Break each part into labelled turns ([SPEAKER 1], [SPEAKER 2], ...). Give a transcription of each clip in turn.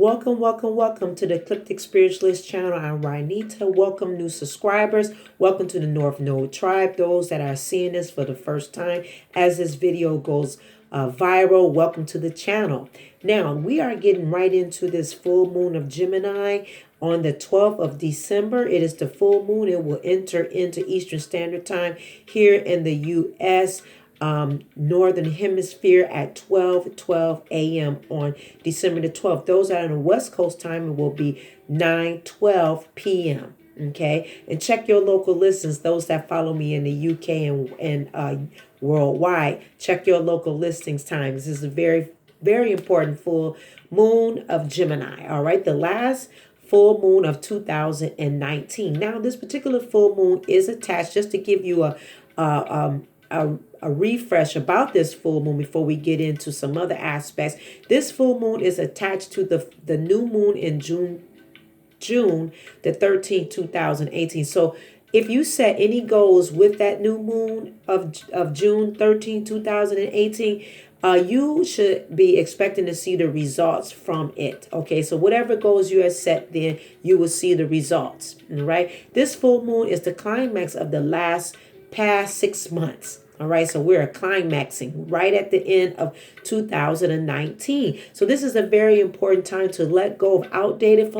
[SPEAKER 1] Welcome, welcome, welcome to the Eclectic Spiritualist channel. I'm Rynita. Welcome new subscribers. Welcome to the North Node Tribe. Those that are seeing this for the first time as this video goes viral, welcome to the channel. Now, we are getting right into this full moon of Gemini on the 12th of December. It is the full moon. It will enter into Eastern Standard Time here in the U.S., Northern Hemisphere at 12:12 a.m. on December the 12th. Those that are on the West Coast time, it will be 9:12 p.m. Okay, and check your local listings. Those that follow me in the UK and worldwide, check your local listings times. This is a very important full moon of Gemini. All right, the last full moon of 2019. Now, this particular full moon is attached. Just to give you a refresh about this full moon before we get into some other aspects. This full moon is attached to the new moon in June the 13th, 2018. So if you set any goals with that new moon of June 13, 2018, you should be expecting to see the results from it. Okay, so whatever goals you have set, then you will see the results. All right, this full moon is the climax of the past 6 months. All right, so we're climaxing right at the end of 2019. So this is a very important time to let go of outdated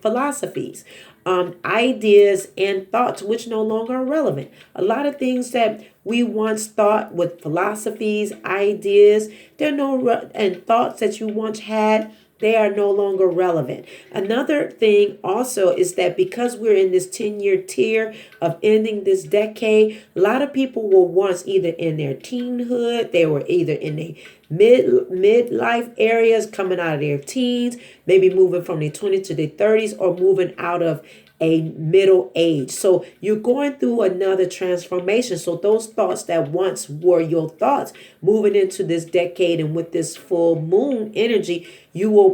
[SPEAKER 1] philosophies, ideas, and thoughts which no longer are relevant. A lot of things that we once thought with philosophies, ideas, and thoughts that you once had, they are no longer relevant. Another thing also is that because we're in this 10-year tier of ending this decade, a lot of people were once either in their teenhood, they were either in a midlife areas, coming out of their teens, maybe moving from their 20s to their 30s, or moving out of a middle age. So you're going through another transformation. So those thoughts that once were your thoughts, moving into this decade and with this full moon energy, they will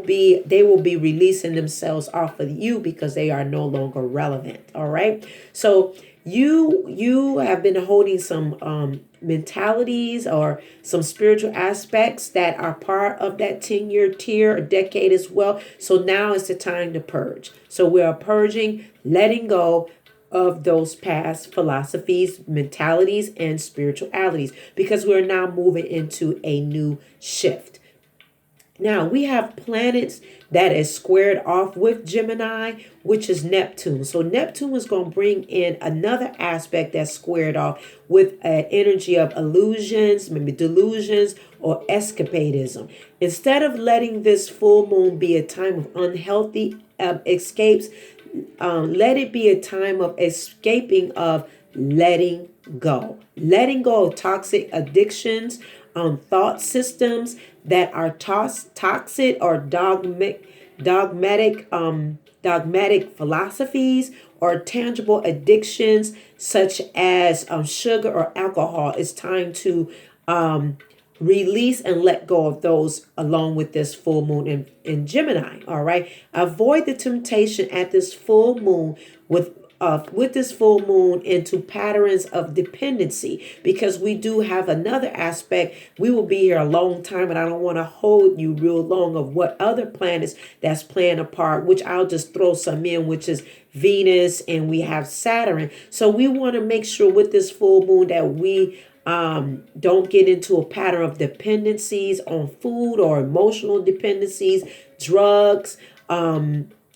[SPEAKER 1] be releasing themselves off of you because they are no longer relevant. All right. So you have been holding some mentalities or some spiritual aspects that are part of that 10-year tier or decade as well. So now is the time to purge. So we are purging, letting go of those past philosophies, mentalities, and spiritualities because we're now moving into a new shift. Now, we have planets that is squared off with Gemini, which is Neptune. So Neptune is going to bring in another aspect that's squared off with an energy of illusions, maybe delusions, or escapism. Instead of letting this full moon be a time of unhealthy escapes, let it be a time of escaping, of letting go. Letting go of toxic addictions, thought systems that are toxic or dogmatic philosophies, or tangible addictions such as sugar or alcohol. It's time to release and let go of those along with this full moon in Gemini. All right. Avoid the temptation at this full moon with this full moon into patterns of dependency, because we do have another aspect. We will be here a long time, and I don't want to hold you real long of what other planets that's playing a part, which I'll just throw some in, which is Venus, and we have Saturn. So we want to make sure with this full moon that we don't get into a pattern of dependencies on food or emotional dependencies, drugs,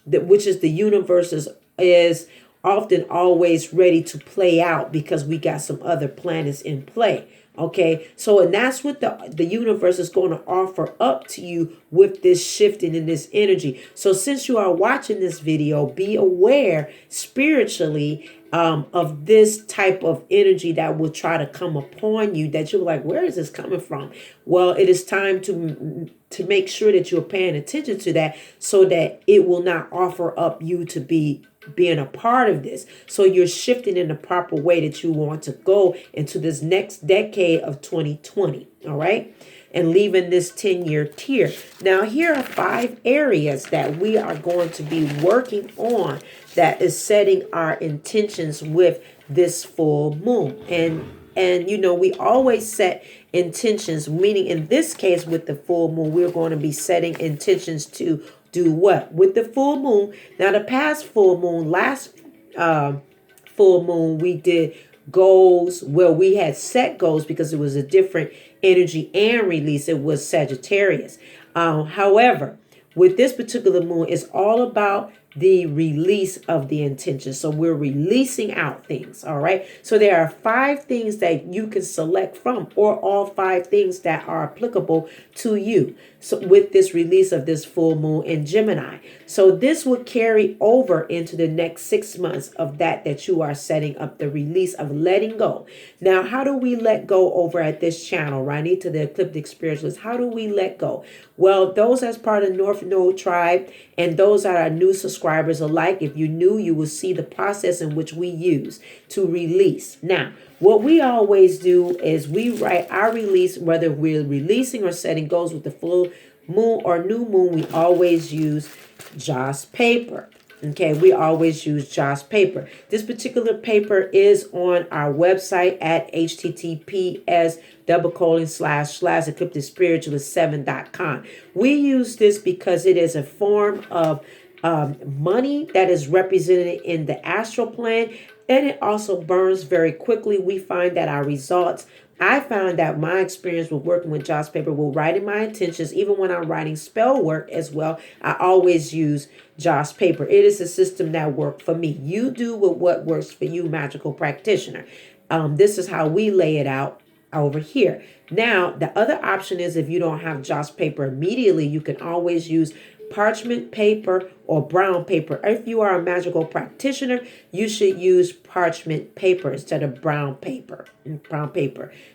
[SPEAKER 1] which is the universe is often always ready to play out because we got some other planets in play. Okay, so and that's what the universe is going to offer up to you with this shifting in this energy. So since you are watching this video, be aware spiritually of this type of energy that will try to come upon you, that you're like, where is this coming from? Well, it is time to make sure that you're paying attention to that so that it will not offer up you to being a part of this. So you're shifting in the proper way that you want to go into this next decade of 2020. All right. And leaving this 10-year tier. Now, here are 5 areas that we are going to be working on that is setting our intentions with this full moon. And we always set intentions, meaning in this case with the full moon, we're going to be setting intentions to do what? With the full moon. Now, the past full moon, last full moon, we did goals. Well, we had set goals because it was a different energy and release. It was Sagittarius. However, with this particular moon, it's all about the release of the intention. So we're releasing out things. All right. So there are 5 things that you can select from, or all 5 things that are applicable to you. So with this release of this full moon in Gemini. So this will carry over into the next 6 months of that you are setting up, the release of letting go. Now, how do we let go over at this channel, right? To the Ecliptic Spiritualist. How do we let go? Well, those as part of North Node Tribe and those that are new subscribers alike, if you're new, you will see the process in which we use to release. Now, what we always do is we write our release, whether we're releasing or setting goals with the full moon or new moon, we always use Joss paper. Okay, we always use Joss paper. This particular paper is on our website at https://eclipticspiritualist7.com. We use this because it is a form of money that is represented in the astral plane, and it also burns very quickly. We find that our results, I found that my experience with working with Joss paper, with writing my intentions, even when I'm writing spell work as well, I always use Joss paper. It is a system that worked for me. You do with what works for you, magical practitioner. This is how we lay it out over here. Now, the other option is if you don't have Joss paper immediately, you can always use parchment paper or brown paper. If you are a magical practitioner, you should use parchment paper instead of brown paper.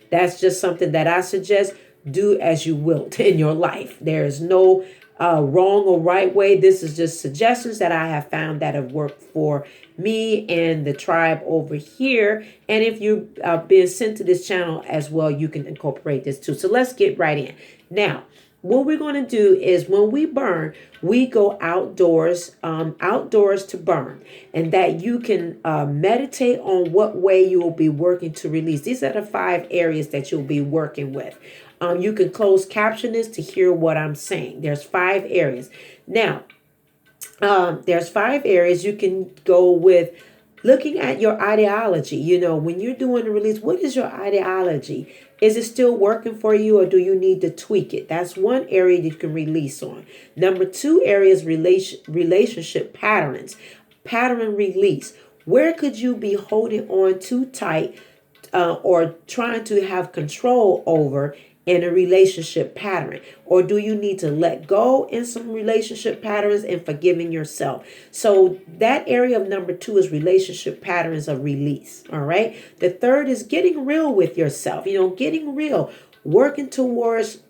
[SPEAKER 1] That's just something that I suggest. Do as you will in your life. There is no wrong or right way. This is just suggestions that I have found that have worked for me and the tribe over here. And if you're being sent to this channel as well, you can incorporate this too. So let's get right in. Now, what we're going to do is when we burn, we go outdoors to burn, and that you can meditate on what way you will be working to release. These are the 5 areas that you'll be working with. You can close caption this to hear what I'm saying. There's 5 areas. Now, there's 5 areas you can go with. Looking at your ideology, when you're doing the release, what is your ideology? Is it still working for you, or do you need to tweak it? That's one area you can release on. Number 2 areas, relationship patterns, pattern release. Where could you be holding on too tight or trying to have control over in a relationship pattern? Or do you need to let go in some relationship patterns and forgiving yourself? So that area of number 2 is relationship patterns of release. All right. The 3rd is getting real with yourself, getting real, working towards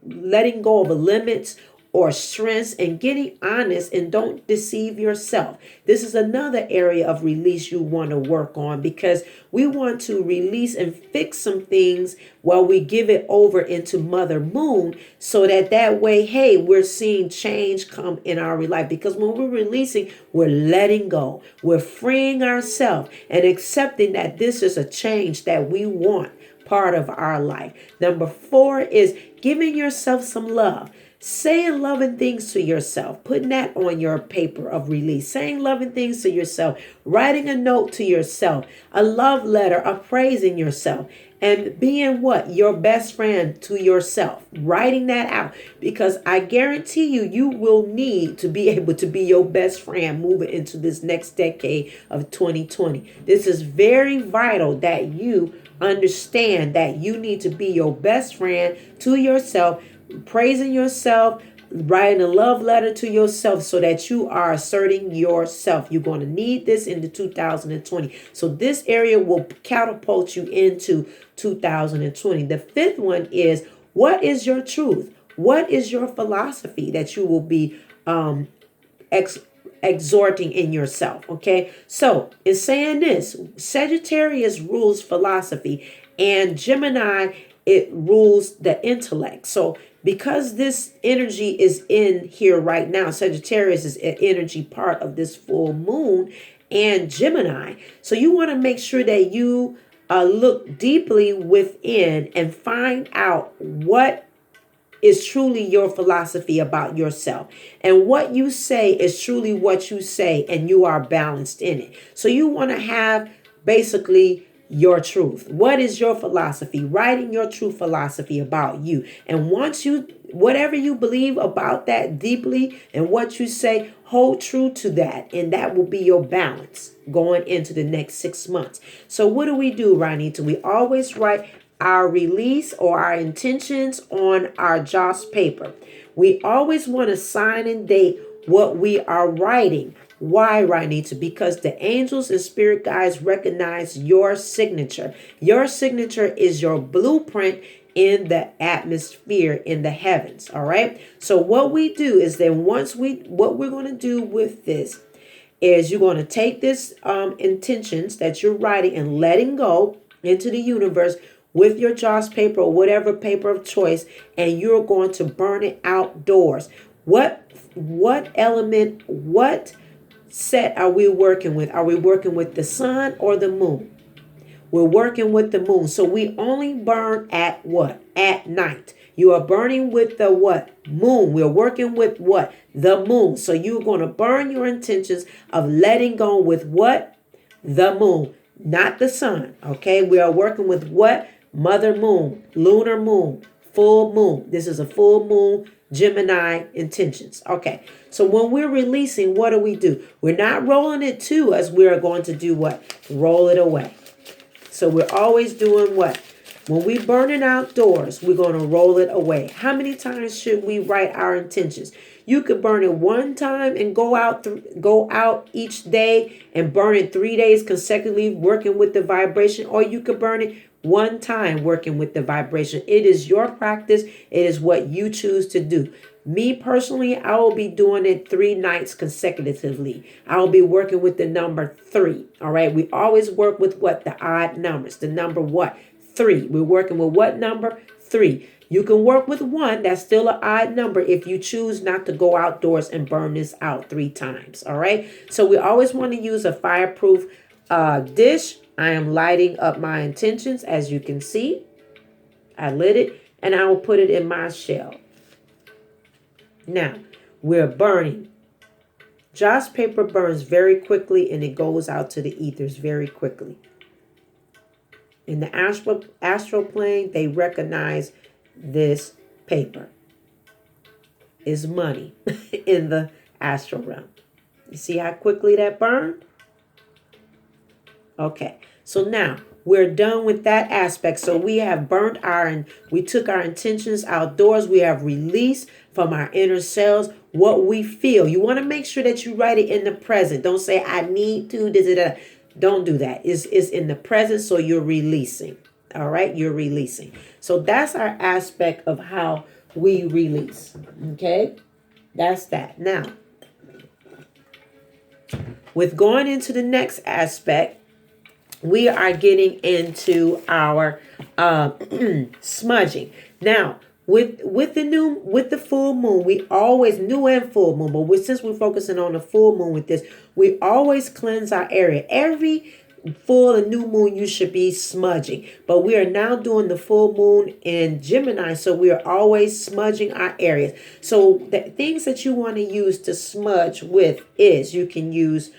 [SPEAKER 1] letting go of limits or strengths and getting honest, and don't deceive yourself. This is another area of release you want to work on, because we want to release and fix some things while we give it over into Mother Moon, so that way, hey, we're seeing change come in our life. Because when we're releasing, we're letting go, we're freeing ourselves and accepting that this is a change that we want part of our life. Number 4 is giving yourself some love. Saying loving things to yourself, putting that on your paper of release, saying loving things to yourself, writing a note to yourself, a love letter, praising yourself, and being what? Your best friend to yourself, writing that out, because I guarantee you will need to be able to be your best friend moving into this next decade of 2020. This is very vital that you understand that you need to be your best friend to yourself, praising yourself, writing a love letter to yourself, so that you are asserting yourself. You're going to need this into 2020. So this area will catapult you into 2020. The 5th one is, what is your truth? What is your philosophy that you will be exhorting in yourself? Okay. So in saying this, Sagittarius rules philosophy, and Gemini, it rules the intellect. So because this energy is in here right now, Sagittarius is an energy part of this full moon and Gemini. So you want to make sure that you look deeply within and find out what is truly your philosophy about yourself. And what you say is truly what you say, and you are balanced in it. So you want to have basically your truth. What is your philosophy? Writing your true philosophy about you. And once you, whatever you believe about that deeply and what you say, hold true to that. And that will be your balance going into the next 6 months. So what do, Ranita? We always write our release or our intentions on our joss paper. We always want to sign and date what we are writing. Why, Ranita? Because the angels and spirit guides recognize your signature. Your signature is your blueprint in the atmosphere in the heavens. All right. So what we do is then what we're going to do with this is you're going to take this intentions that you're writing and letting go into the universe with your joss paper or whatever paper of choice, and you're going to burn it outdoors. What element, what set are we working with? Are we working with the sun or the moon? We're working with the moon. So we only burn at what? At night. You are burning with the what? Moon. We're working with what? The moon. So you're going to burn your intentions of letting go with what? The moon, not the sun. Okay. We are working with what? Mother moon, lunar moon, full moon. This is a full moon Gemini intentions. Okay. So when we're releasing, what do? We're not rolling it to us. We are going to do what? Roll it away. So we're always doing what? When we burn it outdoors, we're going to roll it away. How many times should we write our intentions? You could burn it one time and go out each day and burn it 3 days consecutively working with the vibration, or you could burn it one time working with the vibration. It is your practice. It is what you choose to do. Me personally, I will be doing it 3 nights consecutively. I will be working with the number 3. All right. We always work with what? The odd numbers. The number what? 3. We're working with what number? 3. You can work with 1. That's still an odd number if you choose not to go outdoors and burn this out 3 times. All right. So we always want to use a fireproof dish. I am lighting up my intentions. As you can see, I lit it and I will put it in my shell. Now, we're burning. Joss paper burns very quickly and it goes out to the ethers very quickly. In the astral plane, they recognize this paper is money in the astral realm. You see how quickly that burned? Okay, so now we're done with that aspect. So we have we took our intentions outdoors. We have released from our inner selves what we feel. You want to make sure that you write it in the present. Don't say, I need to, this. Don't do that. It's in the present, so you're releasing. All right, you're releasing. So that's our aspect of how we release. Okay, that's that. Now, with going into the next aspect, we are getting into our smudging. Now, with the full moon, we always, new and full moon, but since we're focusing on the full moon with this, we always cleanse our area. Every full and new moon, you should be smudging. But we are now doing the full moon in Gemini, so we are always smudging our areas. So the things that you want to use to smudge with is you can use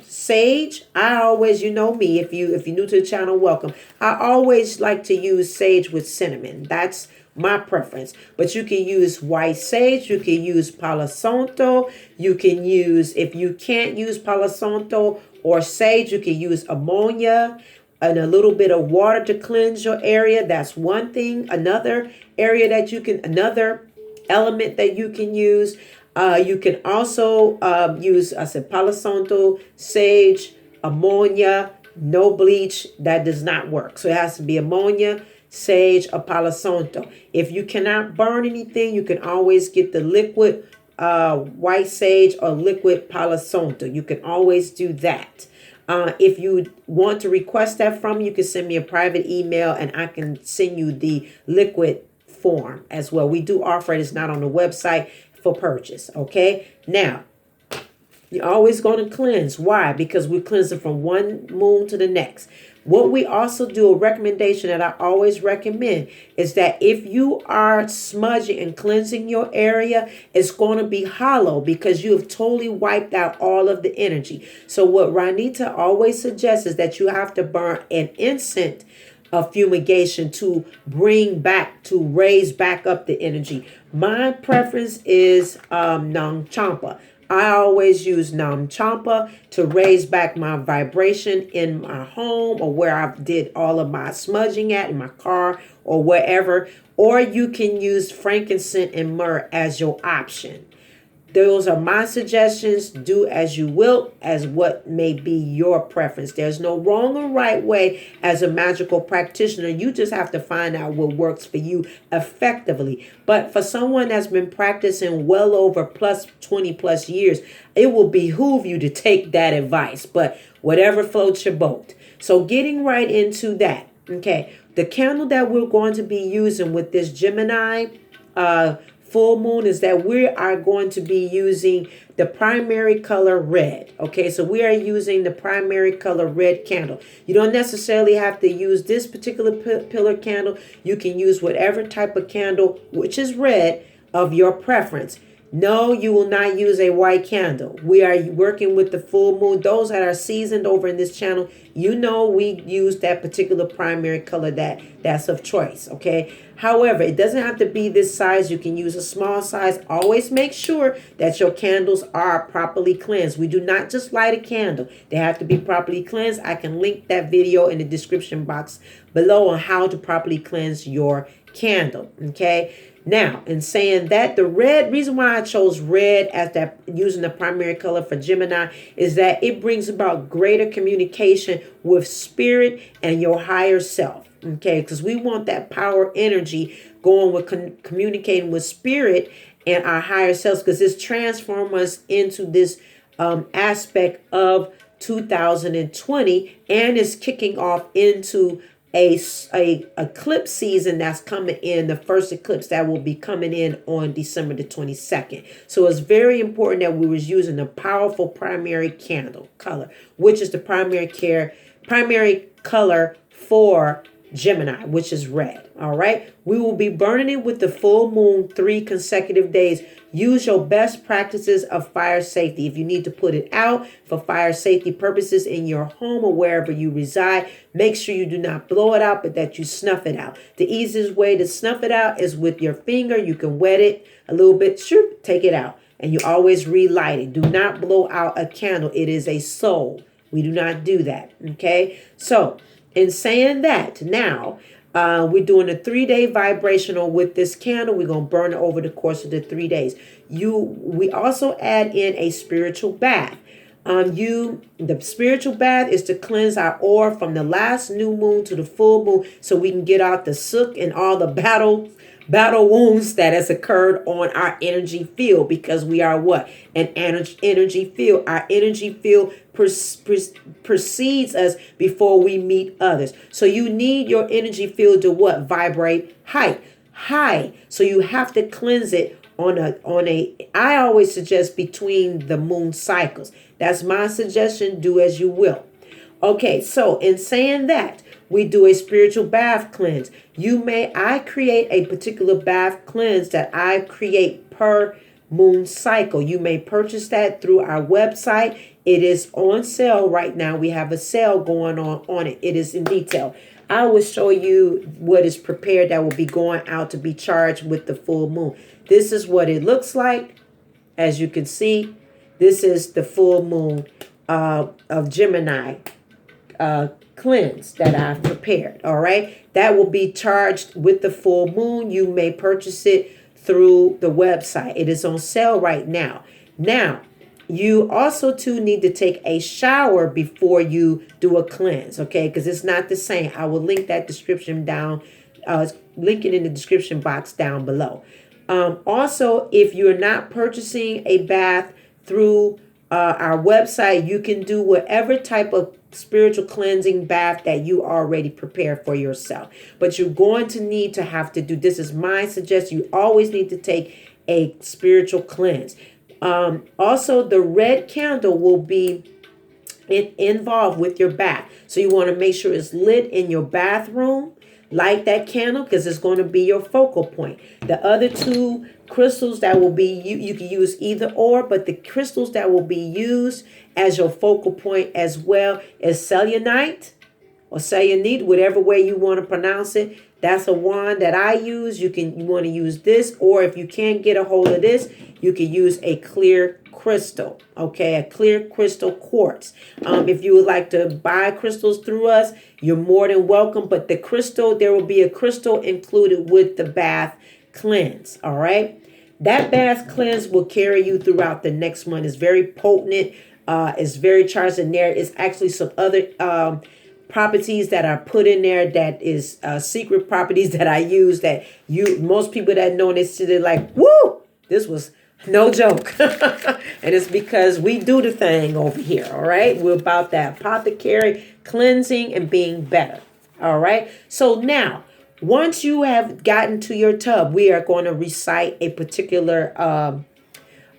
[SPEAKER 1] sage. I always, you know me, if you're new to the channel, welcome. I always like to use sage with cinnamon. That's my preference. But you can use white sage. You can use Palo Santo. You can use, if you can't use Palo Santo or sage, you can use ammonia and a little bit of water to cleanse your area. That's one thing. Another area that you can, another element that you can use. You can also use, I said, Palo Santo, sage, ammonia, no bleach. That does not work. So it has to be ammonia, sage, or Palo Santo. If you cannot burn anything, you can always get the liquid white sage or liquid Palo Santo. You can always do that. If you want to request that from me, you can send me a private email and I can send you the liquid form as well. We do offer it. It's not on the website for purchase. Okay. Now, You're always going to cleanse. Why? Because we're cleansing from one moon to the next. What we also do, a recommendation that I always recommend, is that if you are smudging and cleansing your area, it's going to be hollow because you have totally wiped out all of the energy. So what Ranita always suggests is that you have to burn an incense of fumigation to bring back, to raise back up the energy. My preference is Nam Champa. I always use Nam Champa to raise back my vibration in my home or where I did all of my smudging at, in my car or wherever. Or you can use frankincense and myrrh as your option. Those are my suggestions. Do as you will, as what may be your preference. There's no wrong or right way as a magical practitioner. You just have to find out what works for you effectively. But for someone that's been practicing well over 20 plus years, it will behoove you to take that advice. But whatever floats your boat. So getting right into that. Okay, the candle that we're going to be using with this Gemini full moon is that we are going to be using the primary color red. Okay, so we are using the primary color red candle. You don't necessarily have to use this particular pillar candle. You can use whatever type of candle, which is red, of your preference. No, you will not use a white candle. We are working with the full moon. Those that are seasoned over in this channel, you know we use that particular primary color that's of choice, okay? However, it doesn't have to be this size. You can use a small size. Always make sure that your candles are properly cleansed. We do not just light a candle. They have to be properly cleansed. I can link that video in the description box below on how to properly cleanse your candle, okay? Now, in saying that, the red, reason why I chose red as that, using the primary color for Gemini, is that it brings about greater communication with spirit and your higher self. Okay, because we want that power energy going with communicating with spirit and our higher selves, because this transforms us into this aspect of 2020 and is kicking off into a eclipse season that's coming in, the first eclipse that will be coming in on December the 22nd. So it's very important that we was using a powerful primary candle color, which is the primary color for Gemini, which is red. All right. We will be burning it with the full moon 3 consecutive days. Use your best practices of fire safety. If you need to put it out for fire safety purposes in your home or wherever you reside, make sure you do not blow it out, but that you snuff it out. The easiest way to snuff it out is with your finger. You can wet it a little bit, take it out, and you always relight it. Do not blow out a candle. It is a soul. We do not do that. Okay. So in saying that, now we're doing a 3-day vibrational with this candle. We're going to burn it over the course of the 3 days. We also add in a spiritual bath. The spiritual bath is to cleanse our aura from the last new moon to the full moon, so we can get out the soot and all the battle wounds that has occurred on our energy field, because we are what? An energy field. Our energy field precedes us before we meet others. So you need your energy field to what? Vibrate high. So you have to cleanse it I always suggest between the moon cycles. That's my suggestion. Do as you will. Okay, so in saying that, we do a spiritual bath cleanse. I create a particular bath cleanse that I create per moon cycle. You may purchase that through our website. It is on sale right now. We have a sale going on it. It is in detail. I will show you what is prepared that will be going out to be charged with the full moon. This is what it looks like. As you can see, this is the full moon of Gemini cleanse that I've prepared. All right. That will be charged with the full moon. You may purchase it through the website. It is on sale right now. Now, you also too need to take a shower before you do a cleanse. Okay. Because it's not the same. I will link that description down. Link it in the description box down below. Also, if you're not purchasing a bath through our website, you can do whatever type of spiritual cleansing bath that you already prepared for yourself. But you're going to need to have to do, this is my suggestion, you always need to take a spiritual cleanse. Also, the red candle will be involved with your bath. So you want to make sure it's lit in your bathroom. Light that candle because it's going to be your focal point. The other two crystals that will be, you can use either or, but the crystals that will be used as your focal point as well is selenite or cyanide, whatever way you want to pronounce it. That's a wand that I use. You want to use this, or if you can't get a hold of this, you can use a clear crystal, okay, a clear crystal quartz. If you would like to buy crystals through us, you're more than welcome. But the crystal, there will be a crystal included with the bath cleanse. All right, that bath cleanse will carry you throughout the next month. It's very potent. It's very charged, and there is actually some other properties that are put in there that is secret properties that I use that most people that know this, they're like, woo, this was no joke. And it's because we do the thing over here. All right, we're about that apothecary cleansing and being better. All right, so now once you have gotten to your tub, we are going to recite a particular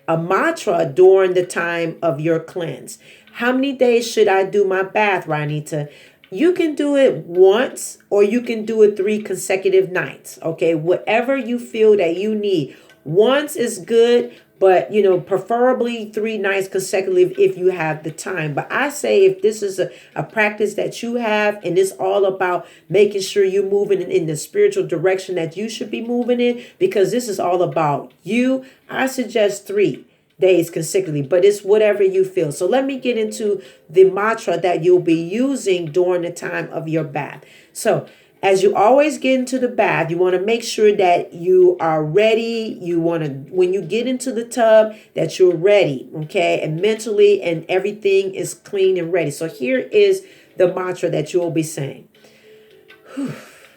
[SPEAKER 1] a mantra during the time of your cleanse. How many days should I do my bath, Ranita? You can do it once or you can do it 3 consecutive nights. Okay, whatever you feel that you need. Once is good, but preferably 3 nights consecutive if you have the time. But I say if this is a practice that you have and it's all about making sure you're moving in the spiritual direction that you should be moving in, because this is all about you, I suggest 3 days consecutively, but it's whatever you feel. So let me get into the mantra that you'll be using during the time of your bath. So as you always get into the bath, you want to make sure that you are ready. You want to, when you get into the tub, that you're ready, okay? And mentally and everything is clean and ready. So here is the mantra that you will be saying.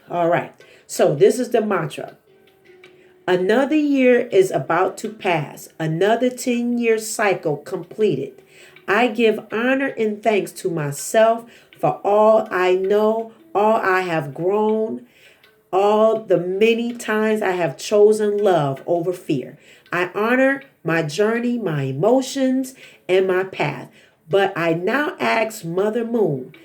[SPEAKER 1] All right. So this is the mantra. Another year is about to pass. Another 10-year cycle completed. I give honor and thanks to myself for all I know, all I have grown, all the many times I have chosen love over fear. I honor my journey, my emotions, and my path. But I now ask Mother Moon,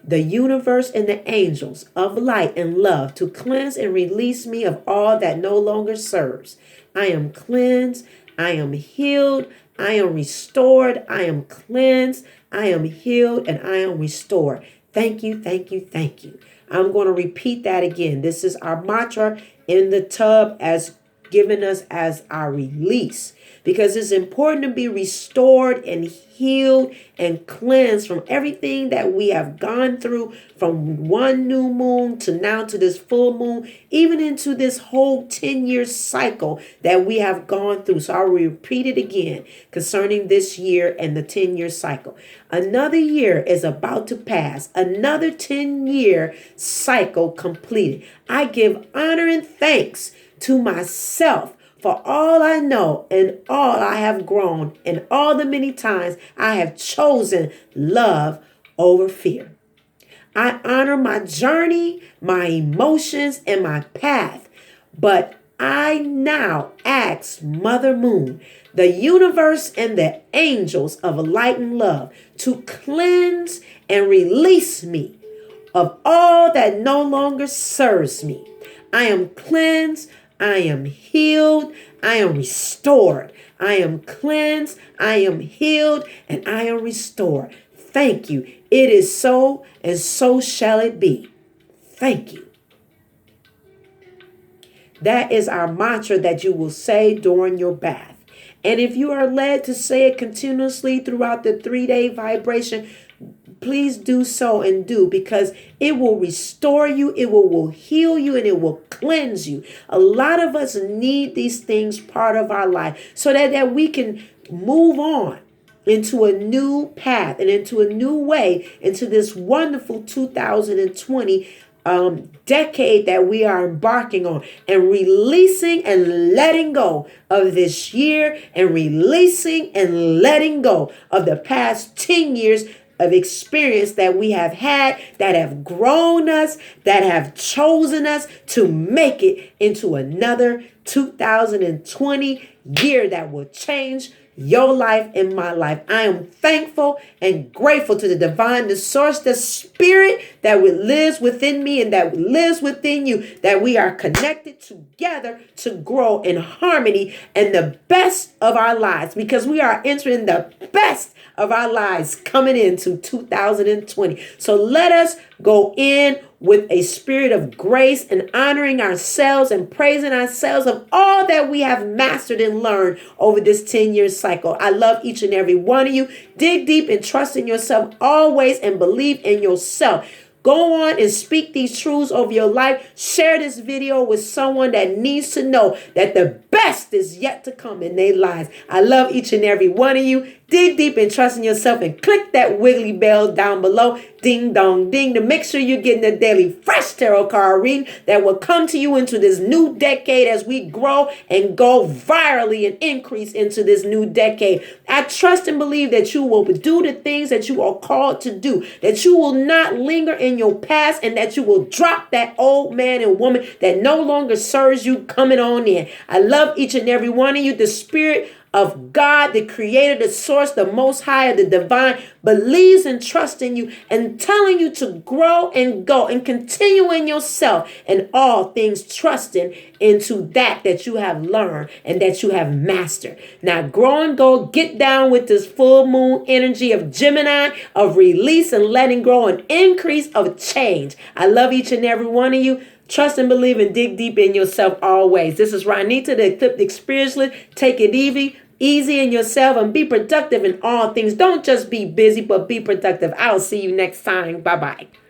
[SPEAKER 1] the universe and the angels of light and love to cleanse and release me of all that no longer serves. I am cleansed. I am healed. I am restored. I am cleansed. I am healed and I am restored. Thank you, thank you, thank you. I'm going to repeat that again. This is our mantra in the tub as given us as our release, because it's important to be restored and healed and cleansed from everything that we have gone through from one new moon to now to this full moon, even into this whole 10-year cycle that we have gone through. So I'll repeat it again concerning this year and the 10-year cycle. Another year is about to pass. Another 10-year cycle completed. I give honor and thanks to myself for all I know and all I have grown and all the many times I have chosen love over fear. I honor my journey, my emotions, and my path. But I now ask Mother Moon, the universe and the angels of light and love to cleanse and release me of all that no longer serves me. I am cleansed. I am healed. I am restored. I am cleansed. I am healed. And I am restored. Thank you. It is so, and so shall it be. Thank you. That is our mantra that you will say during your bath. And if you are led to say it continuously throughout the 3-day vibration, please do so and do, because it will restore you, it will heal you, and it will cleanse you. A lot of us need these things part of our life so that we can move on into a new path and into a new way into this wonderful 2020 decade that we are embarking on, and releasing and letting go of this year, and releasing and letting go of the past 10 years of experience that we have had, that have grown us, that have chosen us to make it into another 2020 year that will change your life and my life. I am thankful and grateful to the divine, the source, the spirit that lives within me and that lives within you, that we are connected together to grow in harmony and the best of our lives, because we are entering the best of our lives coming into 2020. So let us go in with a spirit of grace and honoring ourselves and praising ourselves of all that we have mastered and learned over this 10-year cycle. I love each and every one of you. Dig deep and trust in yourself always and believe in yourself. Go on and speak these truths over your life. Share this video with someone that needs to know that the best is yet to come in their lives. I love each and every one of you. Dig deep and trust in yourself and click that wiggly bell down below. Ding dong ding, to make sure you're getting a daily fresh tarot card reading that will come to you into this new decade as we grow and go virally and increase into this new decade. I trust and believe that you will do the things that you are called to do, that you will not linger in your past, and that you will drop that old man and woman that no longer serves you coming on in. I love each and every one of you. The spirit of God, the creator, the source, the most high, the divine, believes and trusts in you and telling you to grow and go and continue in yourself and all things, trusting into that you have learned and that you have mastered. Now grow and go, get down with this full moon energy of Gemini, of release and letting go and increase of change. I love each and every one of you. Trust and believe and dig deep in yourself always. This is Ranita, the Ecliptic Spiritualist. Take it easy in yourself and be productive in all things. Don't just be busy, but be productive. I'll see you next time. Bye-bye.